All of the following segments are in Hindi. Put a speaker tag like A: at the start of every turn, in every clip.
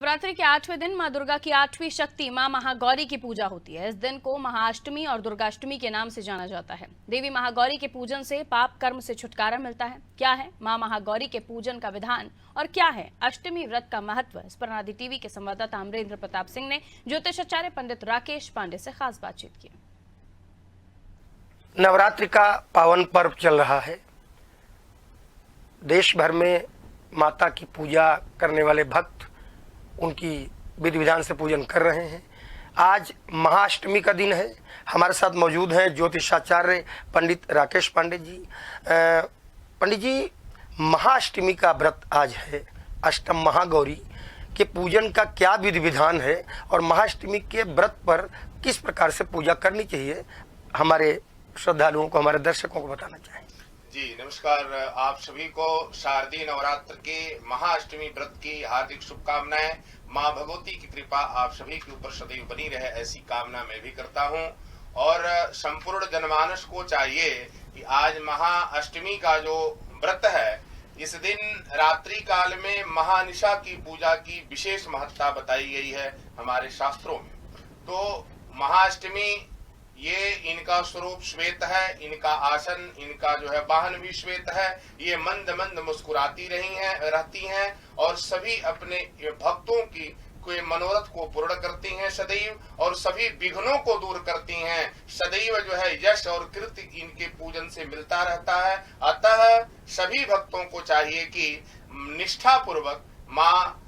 A: नवरात्रि के 8वें दिन मां दुर्गा की 8वीं शक्ति मां महागौरी की पूजा होती है। इस दिन को महाअष्टमी और दुर्गाष्टमी के नाम से जाना जाता है। देवी महागौरी के पूजन से पाप कर्म से छुटकारा मिलता है। क्या है मां महागौरी के पूजन का विधान और क्या है अष्टमी व्रत का महत्व, इस पर आदि टीवी के संवाददाता अमरेंद्र प्रताप सिंह ने ज्योतिषाचार्य पंडित राकेश पांडे से खास बातचीत की।
B: नवरात्रि का पावन पर्व चल रहा है। देश भर में माता की पूजा करने वाले भक्त उनकी विधि विधान से पूजन कर रहे हैं। आज महाअष्टमी का दिन है। हमारे साथ मौजूद हैं ज्योतिषाचार्य पंडित राकेश पांडे जी। पंडित जी, महाअष्टमी का व्रत आज है। अष्टम महागौरी के पूजन का क्या विधि विधान है और महाअष्टमी के व्रत पर किस प्रकार से पूजा करनी चाहिए, हमारे श्रद्धालुओं को, हमारे दर्शकों को बताना चाहिए।
C: जी नमस्कार। आप सभी को शारदीय नवरात्र के महाअष्टमी व्रत की हार्दिक शुभकामनाएं। मां भगवती की कृपा आप सभी के ऊपर सदैव बनी रहे, ऐसी कामना मैं भी करता हूं। और संपूर्ण जनमानस को चाहिए कि आज महाअष्टमी का जो व्रत है, इस दिन रात्रि काल में महानिशा की पूजा की विशेष महत्ता बताई गई है हमारे शास्त्रों में। तो महाअष्टमी ये इनका स्वरूप श्वेत है, इनका आसन, इनका जो है वाहन भी श्वेत है। ये मंद मंद मुस्कुराती रहती हैं और सभी अपने भक्तों की कोई मनोरथ को पूर्ण करती हैं सदैव, और सभी विघ्नों को दूर करती हैं सदैव। जो है यश और कीर्ति इनके पूजन से मिलता रहता है। अतः सभी भक्तों को चाहिए कि निष्ठा पूर्वक माँ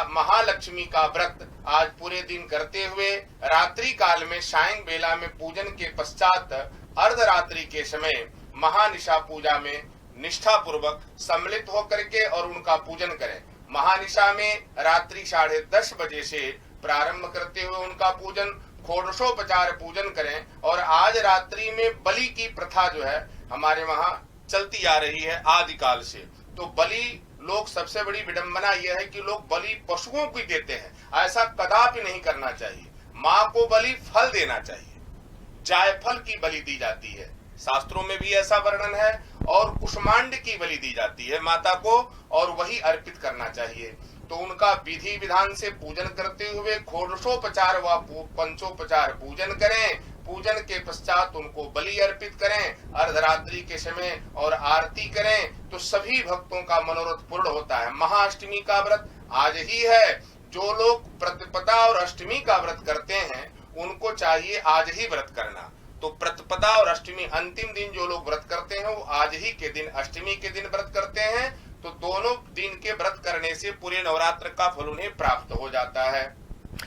C: महालक्ष्मी का व्रत आज पूरे दिन करते हुए रात्रि काल में सायं बेला में पूजन के पश्चात अर्धरात्रि के समय महानिशा पूजा में निष्ठा पूर्वक सम्मिलित होकर के और उनका पूजन करें। महानिशा में रात्रि 10:30 बजे से प्रारंभ करते हुए उनका पूजन, षोडशोपचार पूजन करें। और आज रात्रि में बलि की प्रथा जो है हमारे वहां चलती आ रही है आदिकाल से। तो बलि लोग, सबसे बड़ी विडंबना यह है कि लोग बलि पशुओं को देते हैं। ऐसा कदापि नहीं करना चाहिए। माँ को बलि फल देना चाहिए। जायफल की बलि दी जाती है, शास्त्रों में भी ऐसा वर्णन है। और कुष्मांड की बलि दी जाती है माता को, और वही अर्पित करना चाहिए। तो उनका विधि विधान से पूजन करते हुए षोडशोपचार व पंचोपचार पूजन करें। पूजन के पश्चात उनको बलि अर्पित करें अर्धरात्रि के समय और आरती करें, तो सभी भक्तों का मनोरथ पूर्ण होता है। महाअष्टमी का व्रत आज ही है। जो लोग प्रतिपदा और अष्टमी का व्रत करते हैं उनको चाहिए आज ही व्रत करना। तो प्रतिपदा और अष्टमी अंतिम दिन जो लोग व्रत करते हैं वो आज ही के दिन, अष्टमी के दिन व्रत करते हैं। तो दोनों दिन के व्रत करने से पूरे नवरात्र का फल उन्हें प्राप्त हो जाता है।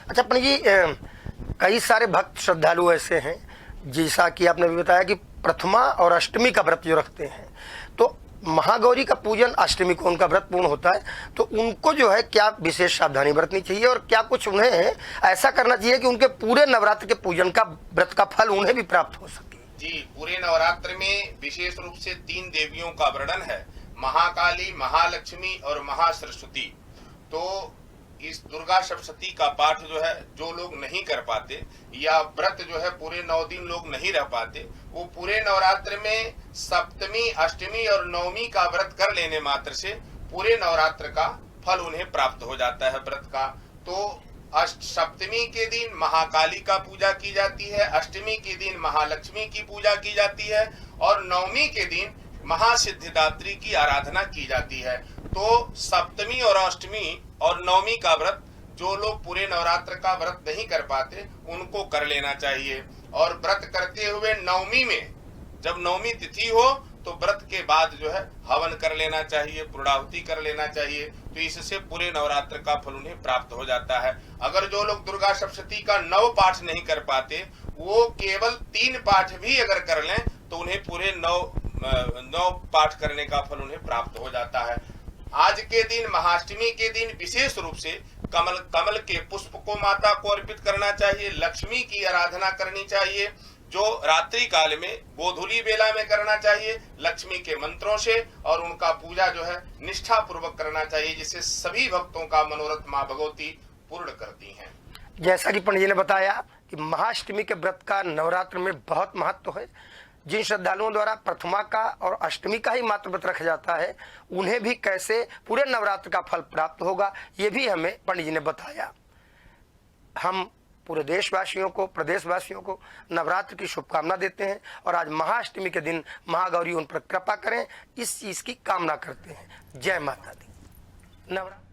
B: अच्छा पंडित जी, कई सारे भक्त श्रद्धालु ऐसे हैं, जैसा कि आपने भी बताया कि प्रथमा और अष्टमी का व्रत जो रखते हैं, तो महागौरी का पूजन अष्टमी को उनका व्रत पूर्ण होता है, तो उनको जो है क्या विशेष सावधानी बरतनी चाहिए और क्या कुछ उन्हें ऐसा करना चाहिए कि उनके पूरे नवरात्र के पूजन का व्रत का फल उन्हें भी प्राप्त हो सके?
C: जी, पूरे नवरात्र में विशेष रूप से 3 देवियों का वर्णन है, महाकाली, महालक्ष्मी और महासरस्वती। तो इस दुर्गा सप्तशती का पाठ जो है, जो लोग नहीं कर पाते या व्रत जो है पूरे 9 दिन लोग नहीं रह पाते, वो पूरे नवरात्र में सप्तमी, अष्टमी और नवमी का व्रत कर लेने मात्र से पूरे नवरात्र का फल उन्हें प्राप्त हो जाता है व्रत का। तो सप्तमी के दिन महाकाली का पूजा की जाती है, अष्टमी के दिन महालक्ष्मी की पूजा की जाती है और नवमी के दिन महासिद्धिदात्री की आराधना की जाती है। तो सप्तमी और अष्टमी और नवमी का व्रत जो लोग पूरे नवरात्र का व्रत नहीं कर पाते उनको कर लेना चाहिए। और व्रत करते हुए नवमी में, जब नवमी तिथि हो तो व्रत के बाद जो है हवन कर लेना चाहिए, पूर्णाहुति कर लेना चाहिए। तो इससे पूरे नवरात्र का फल उन्हें प्राप्त हो जाता है। अगर जो लोग दुर्गा सप्तशती का 9 पाठ नहीं कर पाते, वो केवल 3 पाठ भी अगर कर लें तो उन्हें पूरे 9 पाठ करने का फल उन्हें प्राप्त हो जाता है। आज के दिन, महाअष्टमी के दिन विशेष रूप से कमल के पुष्प को माता को अर्पित करना चाहिए। लक्ष्मी की आराधना करनी चाहिए, जो रात्रि काल में गोधूली बेला में करना चाहिए लक्ष्मी के मंत्रों से, और उनका पूजा जो है निष्ठा पूर्वक करना चाहिए, जिससे सभी भक्तों का मनोरथ माँ भगवती पूर्ण करती हैं।
B: जैसा कि पंडित जी ने बताया कि महाअष्टमी के व्रत का नवरात्र में बहुत महत्व है। जिन श्रद्धालुओं द्वारा प्रथमा का और अष्टमी का ही मात्र व्रत रखा जाता है, उन्हें भी कैसे पूरे नवरात्र का फल प्राप्त होगा, ये भी हमें पंडित जी ने बताया। हम पूरे देशवासियों को, प्रदेशवासियों को नवरात्र की शुभकामना देते हैं और आज महाअष्टमी के दिन महागौरी उन पर कृपा करें, इस चीज की कामना करते हैं। जय माता दी। नवरात्र